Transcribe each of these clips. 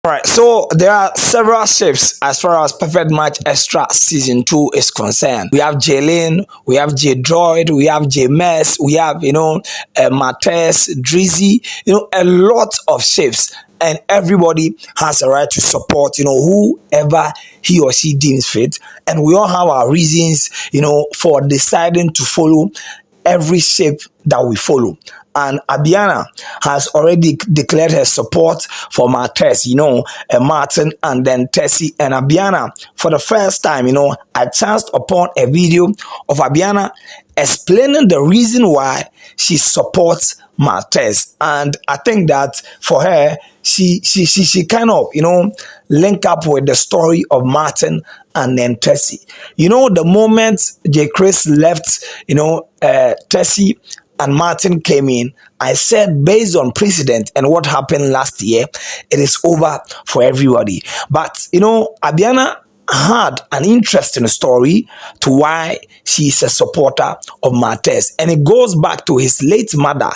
All right, so there are several shifts as far as Perfect Match Extra Season 2 is concerned. We have Jaylin, we have J Droid, we have J Mess, we have, Martess, Drizzy, a lot of shifts. And everybody has a right to support, whoever he or she deems fit. And we all have our reasons, for deciding to follow every shape that we follow. And Abiana has already declared her support for Martess, Martin and then Tessy. And Abiana, for the first time, I chanced upon a video of Abiana explaining the reason why she supports Martess. And I think that for her, she kind of, link up with the story of Martin and then Tessy. The moment J. Chris left, Tessy and Martin came in, I said, based on precedent and what happened last year, it is over for everybody. But, Abiana had an interesting story to why she is a supporter of Martess. And it goes back to his late mother,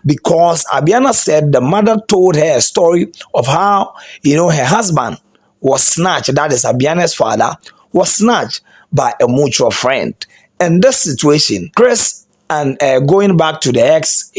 because Abiana said the mother told her a story of how, her husband was snatched, that is Abiana's father, was snatched by a mutual friend. And this situation, Chris and going back to the ex,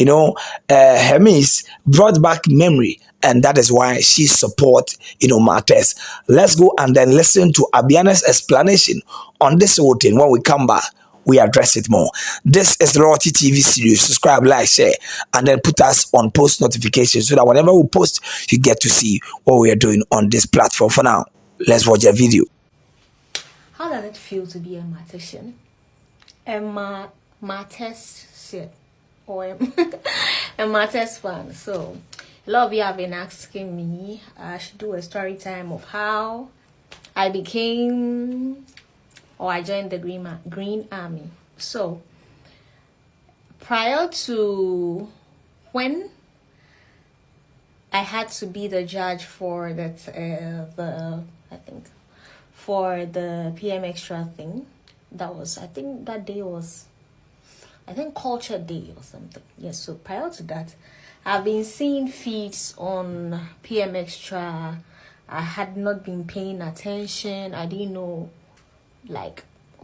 Hermes brought back memory, and that is why she supports, Martess. Let's go and then listen to Abiana's explanation on this whole thing. When we come back, we address it more. This is Royalty TV series. Subscribe, like, share, and then put us on post notifications so that whenever we post, you get to see what we are doing on this platform. For now, let's watch a video. How does it feel to be a Martessian? Martess shit, or a Martess fan. So a lot of you have been asking me I should do a story time of how I became, or I joined the Green Army. So prior to when I had to be the judge for for the PM Extra thing, I think that day was Culture Day or something. Yes, so prior to that, I've been seeing feeds on PM Extra. I had not been paying attention. I didn't know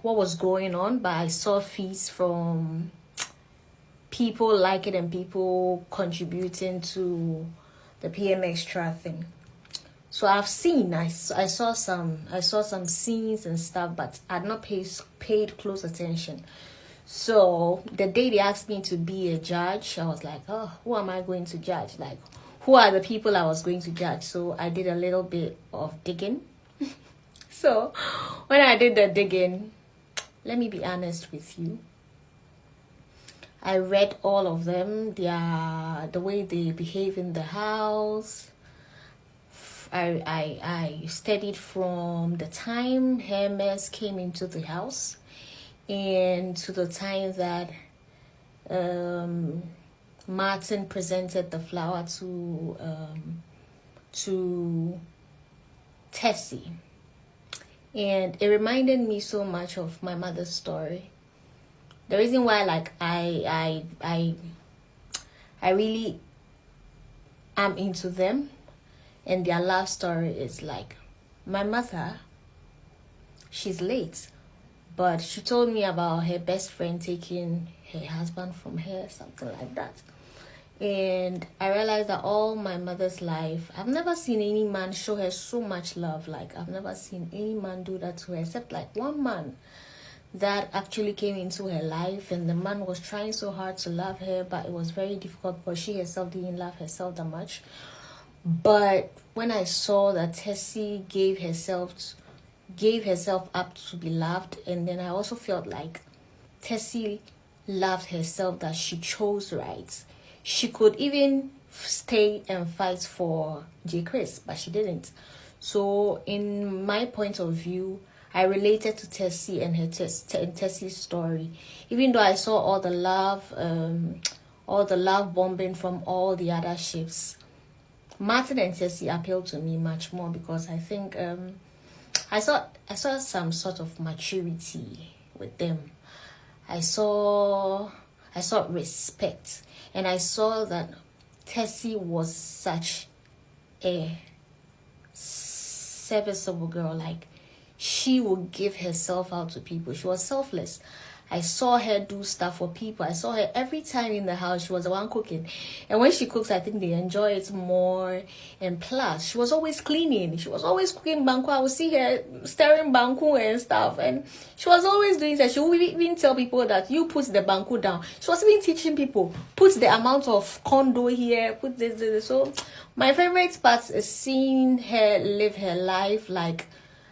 what was going on, but I saw feeds from people like it and people contributing to the PM Extra thing. So I saw some scenes and stuff, but I had not paid close attention. So the day they asked me to be a judge, I was like, oh, who am I going to judge? Like, who are the people I was going to judge? So I did a little bit of digging. So when I did the digging, let me be honest with you, I read all of them, the way they behave in the house. I studied from the time Hermes came into the house and to the time that Martin presented the flower to Tessy. And it reminded me so much of my mother's story. The reason why I really am into them and their love story is my mother, she's late, but she told me about her best friend taking her husband from her, something like that. And I realized that all my mother's life, I've never seen any man show her so much love. I've never seen any man do that to her, except one man that actually came into her life, and the man was trying so hard to love her, but it was very difficult because she herself didn't love herself that much. But when I saw that Tessy gave herself up to be loved, and then I also felt like Tessy loved herself, that she chose right. She could even stay and fight for J. Chris, but she didn't. So in my point of view, I related to Tessy and Tessy's story. Even though I saw all the love bombing from all the other ships, Martin and Tessy appealed to me much more, because I think I saw some sort of maturity with them. I saw respect, and I saw that Tessy was such a serviceable girl. Like, she would give herself out to people. She was selfless. I saw her do stuff for people. I saw her every time in the house. She was the one cooking. And when she cooks, I think they enjoy it more. And plus, she was always cleaning. She was always cooking banku. I would see her stirring banku and stuff. And she was always doing that. She would even tell people that you put the banku down. She was even teaching people, put the amount of condo here, put this. So my favorite part is seeing her live her life. Like,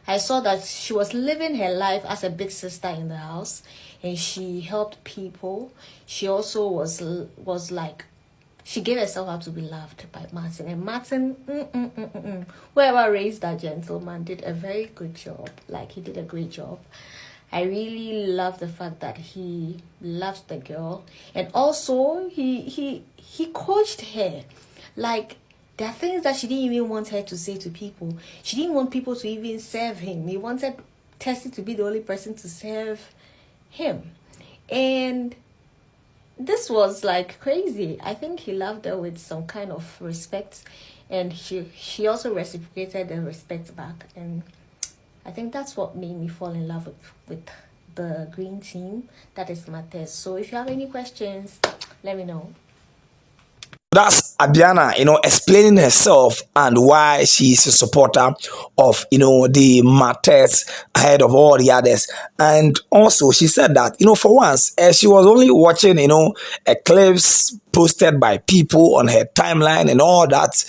I saw that she was living her life as a big sister in the house, and she helped people. She also was like, she gave herself out to be loved by Martin. And Martin, whoever raised that gentleman, did a very good job. Like, he did a great job. I really love the fact that he loves the girl, and also he coached her. Like, there are things that she didn't even want her to say to people. She didn't want people to even serve him. He wanted Tessy to be the only person to serve him. And this was like crazy. I think he loved her with some kind of respect. And she also reciprocated the respect back. And I think that's what made me fall in love with the green team. That is Martess. So if you have any questions, let me know. That's Abiana, explaining herself and why she's a supporter of, the Martess ahead of all the others. And also, she said that, for once, she was only watching, clips posted by people on her timeline and all that.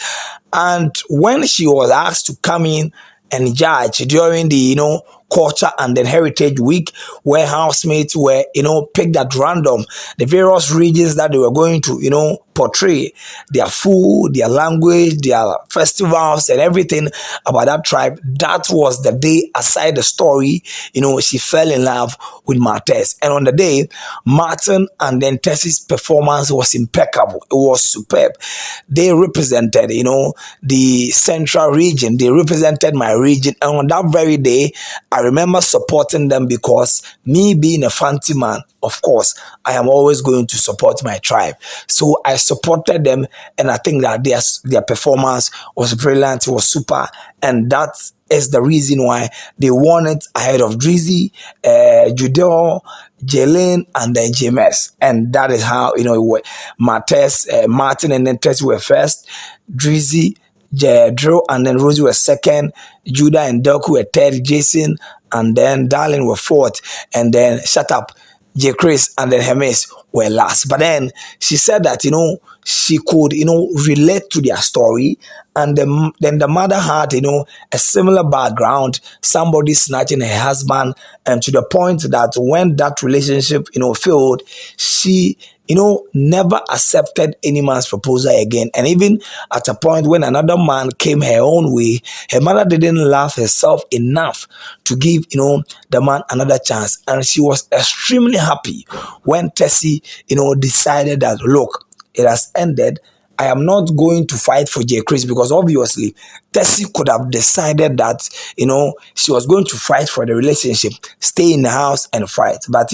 And when she was asked to come in and judge during the, culture and then heritage week, where housemates were, picked at random the various regions that they were going to, portray their food, their language, their festivals, and everything about that tribe. That was the day, aside the story, she fell in love with Martess. And on the day, Martin and then Tessy's performance was impeccable. It was superb. They represented, the central region. They represented my region. And on that very day, I remember supporting them because me being a fancy man, of course, I am always going to support my tribe. So I supported them, and I think that their performance was brilliant. It was super, and that is the reason why they won it ahead of Drizzy, Judeo, Jalen, and then James. And that is how, it was. Martin, and then Tessy were first. Drizzy, Drew, and then Rosie were second. Judah and Delku were third. Jason and then Darling were fourth. And then Shut Up, J. Chris, and then Hermes were last. But then she said that, she could, relate to their story. And then the mother had, a similar background, somebody snatching her husband, and to the point that when that relationship, failed, she, never accepted any man's proposal again. And even at a point when another man came her own way, her mother didn't love herself enough to give, the man another chance. And she was extremely happy when Tessy, decided that, look, it has ended. I am not going to fight for J. Chris, because obviously Tessy could have decided that, she was going to fight for the relationship, stay in the house and fight. But,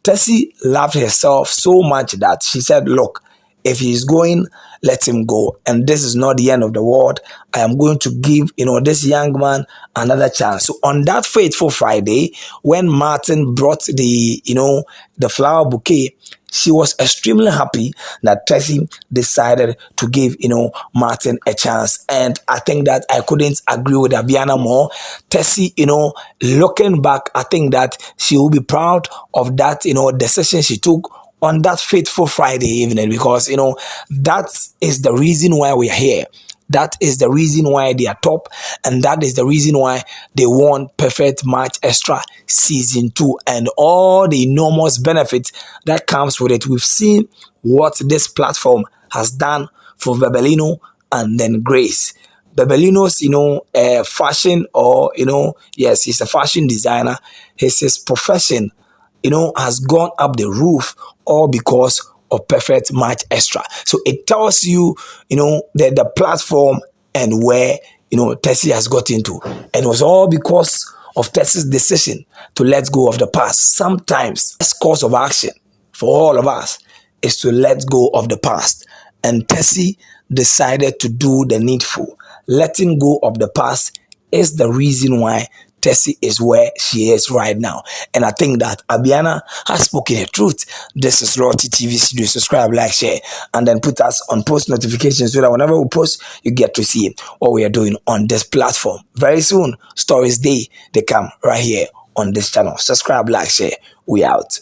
Tessy loved herself so much that she said, look, if he's going, let him go. And this is not the end of the world. I am going to give, this young man another chance. So on that fateful Friday, when Martin brought the, the flower bouquet, she was extremely happy that Tessy decided to give, Martin a chance. And I think that I couldn't agree with Abiana more. Tessy, looking back, I think that she will be proud of that, decision she took on that fateful Friday evening, because, that is the reason why we are here. That is the reason why they are top, and that is the reason why they won Perfect Match Extra Season 2 and all the enormous benefits that comes with it. We've seen what this platform has done for Bebelino and then Grace. Bebelino's, fashion, or, yes, he's a fashion designer. His profession, has gone up the roof, all because of Perfect Match Extra. So it tells you, the platform and where, Tessy has got into. And it was all because of Tessy's decision to let go of the past. Sometimes the best course of action for all of us is to let go of the past. And Tessy decided to do the needful. Letting go of the past is the reason why Tessy is where she is right now. And I think that Abiana has spoken the truth. This is Loyalty TV Studio. Subscribe, like, share, and then put us on post notifications so that whenever we post, you get to see what we are doing on this platform. Very soon, Stories Day, they come right here on this channel. Subscribe, like, share. We out.